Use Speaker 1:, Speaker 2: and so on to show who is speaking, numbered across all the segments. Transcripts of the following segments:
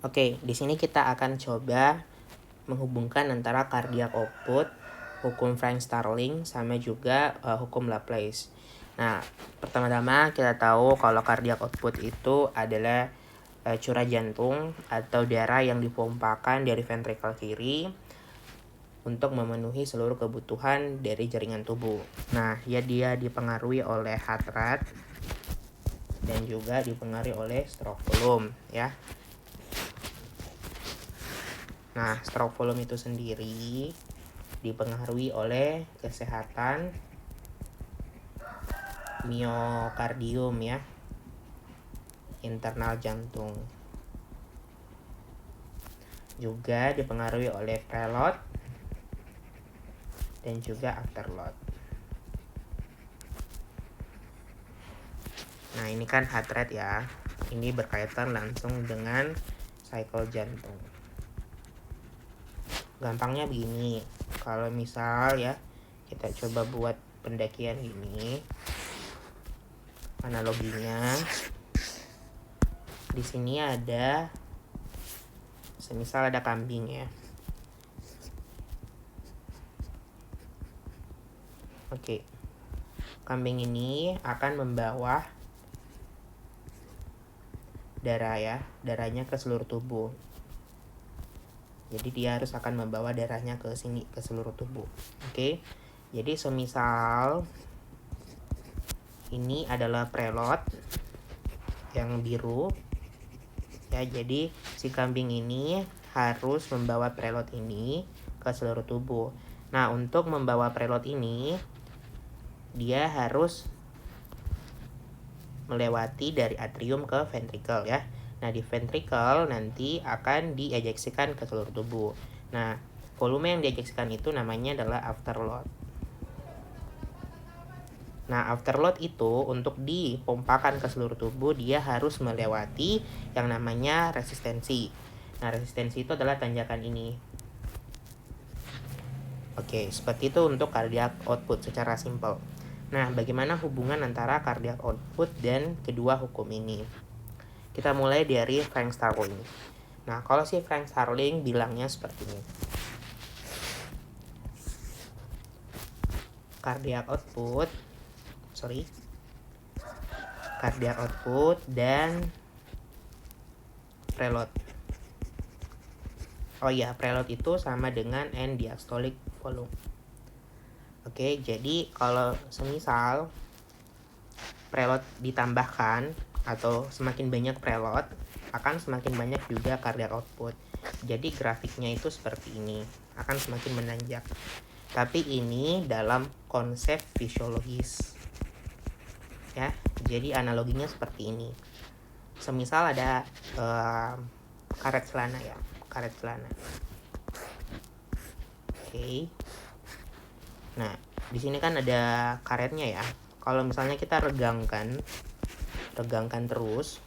Speaker 1: Oke, di sini kita akan coba menghubungkan antara cardiac output, hukum Frank-Starling, sama juga hukum Laplace. Nah, pertama-tama kita tahu kalau cardiac output itu adalah curah jantung atau darah yang dipompakan dari ventrikel kiri untuk memenuhi seluruh kebutuhan dari jaringan tubuh. Nah, dia dipengaruhi oleh heart rate dan juga dipengaruhi oleh stroke volume ya. Nah, stroke volume itu sendiri dipengaruhi oleh kesehatan miokardium ya, internal jantung. Juga dipengaruhi oleh preload dan juga afterload. Nah, ini kan heart rate ya. Ini berkaitan langsung dengan cycle jantung. Gampangnya begini, kalau misal ya kita coba buat pendakian ini, analoginya di sini ada semisal ada kambing ya. Oke. Kambing ini akan membawa darah ya, darahnya ke seluruh tubuh. Jadi dia harus akan membawa darahnya ke sini, ke seluruh tubuh. Oke. Jadi semisal ini adalah preload yang biru ya, jadi si kambing ini harus membawa preload ini ke seluruh tubuh. Nah, untuk membawa preload ini dia harus melewati dari atrium ke ventricle ya. Nah, di ventricle nanti akan diejeksikan ke seluruh tubuh. Nah, volume yang diejeksikan itu namanya adalah afterload. Nah, afterload itu untuk dipompakan ke seluruh tubuh dia harus melewati yang namanya resistensi. Nah, resistensi itu adalah tanjakan ini. Oke, seperti itu untuk cardiac output secara simpel. Nah, bagaimana hubungan antara cardiac output dan kedua hukum ini? Kita mulai dari Frank-Starling. Nah, kalau si Frank-Starling bilangnya seperti ini. Cardiac output dan preload. Oh iya, preload itu sama dengan end diastolic volume. Oke, jadi kalau semisal preload ditambahkan atau semakin banyak preload, akan semakin banyak juga cardiac output. Jadi grafiknya itu seperti ini, akan semakin menanjak. Tapi ini dalam konsep fisiologis ya, jadi analoginya seperti ini. Semisal ada karet celana ya, karet celana. Oke. Nah, di sini kan ada karetnya ya. Kalau misalnya kita regangkan terus,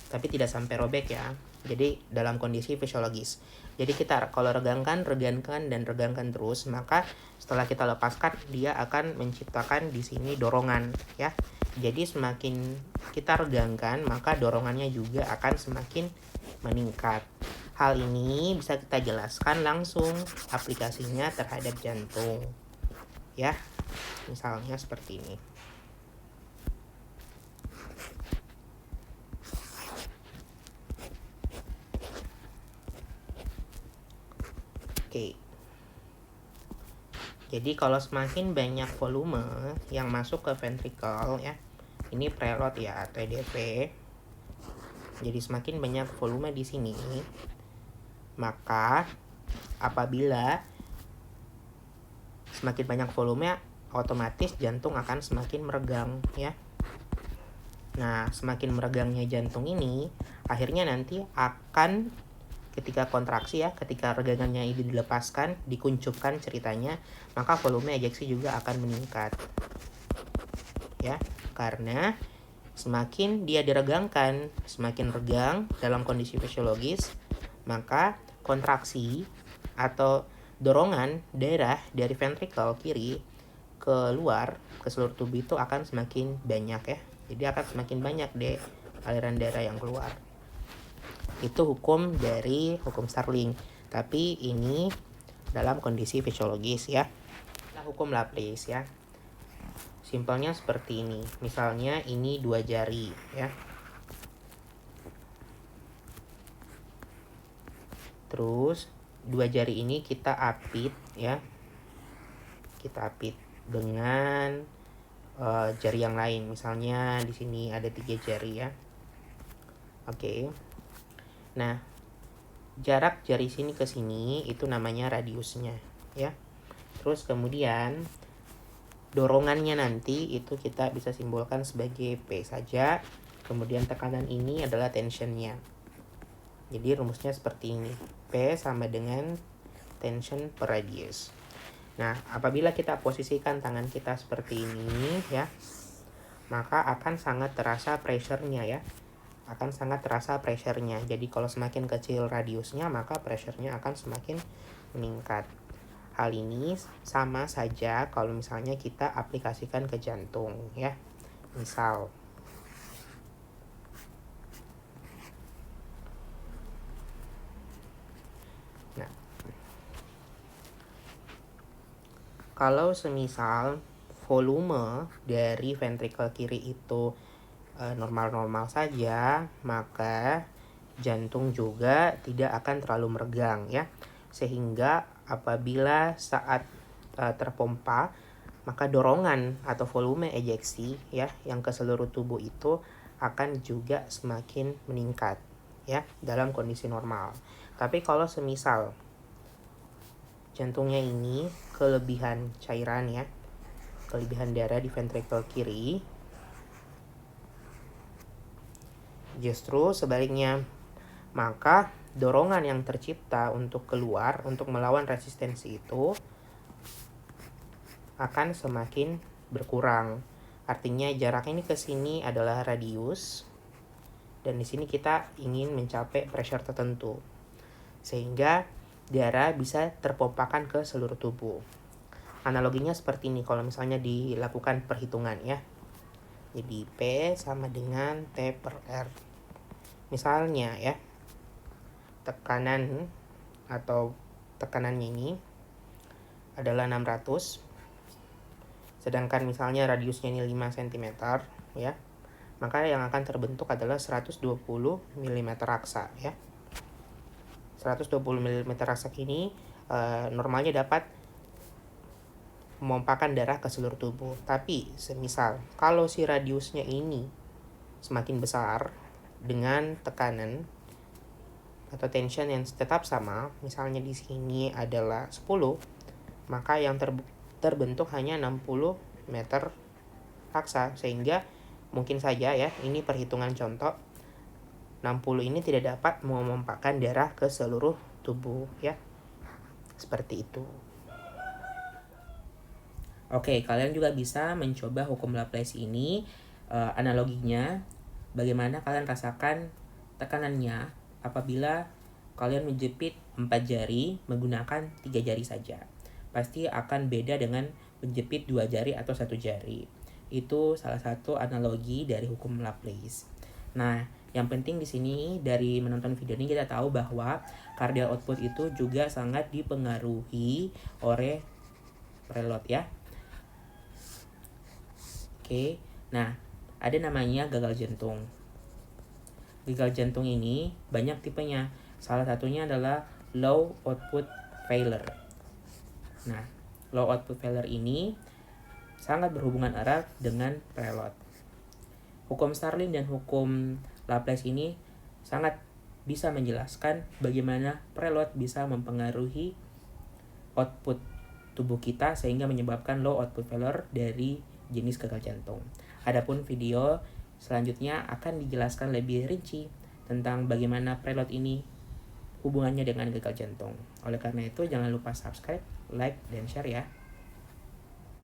Speaker 1: tapi tidak sampai robek ya. Jadi dalam kondisi fisiologis. Jadi kita kalau regangkan terus, maka setelah kita lepaskan dia akan menciptakan di sini dorongan ya. Jadi semakin kita regangkan, maka dorongannya juga akan semakin meningkat. Hal ini bisa kita jelaskan langsung aplikasinya terhadap jantung. Ya. Misalnya seperti ini. Oke. Jadi kalau semakin banyak volume yang masuk ke ventricle ya, ini preload ya atau EDP. Jadi semakin banyak volume di sini, maka apabila semakin banyak volume, otomatis jantung akan semakin meregang ya. Nah, semakin meregangnya jantung ini, akhirnya nanti akan ketika kontraksi ya, ketika regangannya ini dilepaskan, dikuncupkan ceritanya, maka volume ejeksi juga akan meningkat. Ya, karena semakin dia diregangkan, semakin regang dalam kondisi fisiologis, maka kontraksi atau dorongan darah dari ventrikel kiri keluar ke seluruh tubuh itu akan semakin banyak ya. Jadi akan semakin banyak deh aliran darah yang keluar. Itu hukum dari hukum Starling. Tapi ini dalam kondisi fisiologis ya. Nah, hukum Laplace ya. Simpelnya seperti ini. Misalnya ini 2 jari ya. Terus 2 jari ini kita apit ya. Kita apit dengan jari yang lain. Misalnya di sini ada 3 jari ya. Oke. Nah, jarak jari sini ke sini itu namanya radiusnya ya. Terus kemudian dorongannya nanti itu kita bisa simbolkan sebagai P saja. Kemudian tekanan ini adalah tensionnya. Jadi rumusnya seperti ini. P sama dengan tension per radius. Nah, apabila kita posisikan tangan kita seperti ini ya, maka akan sangat terasa pressure-nya ya. Akan sangat terasa pressure-nya. Jadi kalau semakin kecil radiusnya, maka pressure-nya akan semakin meningkat. Hal ini sama saja kalau misalnya kita aplikasikan ke jantung ya. Misal nah, kalau semisal volume dari ventricle kiri itu normal-normal saja, maka jantung juga tidak akan terlalu meregang ya. Sehingga apabila saat terpompa, maka dorongan atau volume ejeksi ya yang ke seluruh tubuh itu akan juga semakin meningkat ya dalam kondisi normal. Tapi kalau semisal jantungnya ini kelebihan cairan ya, kelebihan darah di ventricle kiri, justru sebaliknya, maka dorongan yang tercipta untuk keluar, untuk melawan resistensi itu akan semakin berkurang. Artinya jarak ini ke sini adalah radius, dan di sini kita ingin mencapai pressure tertentu, sehingga darah bisa terpompakan ke seluruh tubuh. Analoginya seperti ini kalau misalnya dilakukan perhitungan ya. Jadi P sama dengan T per R. Misalnya ya, tekanan atau tekanannya ini adalah 600, sedangkan misalnya radiusnya ini 5 cm ya, maka yang akan terbentuk adalah 120 mm raksa ya. 120 mm raksa ini normalnya dapat memompakan darah ke seluruh tubuh. Tapi semisal kalau si radiusnya ini semakin besar dengan tekanan atau tension yang tetap sama, misalnya di sini adalah 10, maka yang terbentuk hanya 60 meter raksa, sehingga mungkin saja ya, ini perhitungan contoh, 60 ini tidak dapat memompakkan darah ke seluruh tubuh ya. Seperti itu. Oke, kalian juga bisa mencoba hukum Laplace ini, analoginya bagaimana kalian rasakan tekanannya apabila kalian menjepit 4 jari menggunakan 3 jari saja. Pasti akan beda dengan menjepit 2 jari atau 1 jari. Itu salah satu analogi dari hukum Laplace. Nah, yang penting di sini dari menonton video ini kita tahu bahwa cardiac output itu juga sangat dipengaruhi oleh preload ya. Oke, nah ada namanya gagal jantung. Gagal jantung ini banyak tipenya. Salah satunya adalah low output failure. Nah, low output failure ini sangat berhubungan erat dengan preload. Hukum Starling dan hukum Laplace ini sangat bisa menjelaskan bagaimana preload bisa mempengaruhi output tubuh kita sehingga menyebabkan low output failure dari jenis gagal jantung. Adapun video selanjutnya akan dijelaskan lebih rinci tentang bagaimana preload ini hubungannya dengan gagal jantung. Oleh karena itu jangan lupa subscribe, like, dan share ya.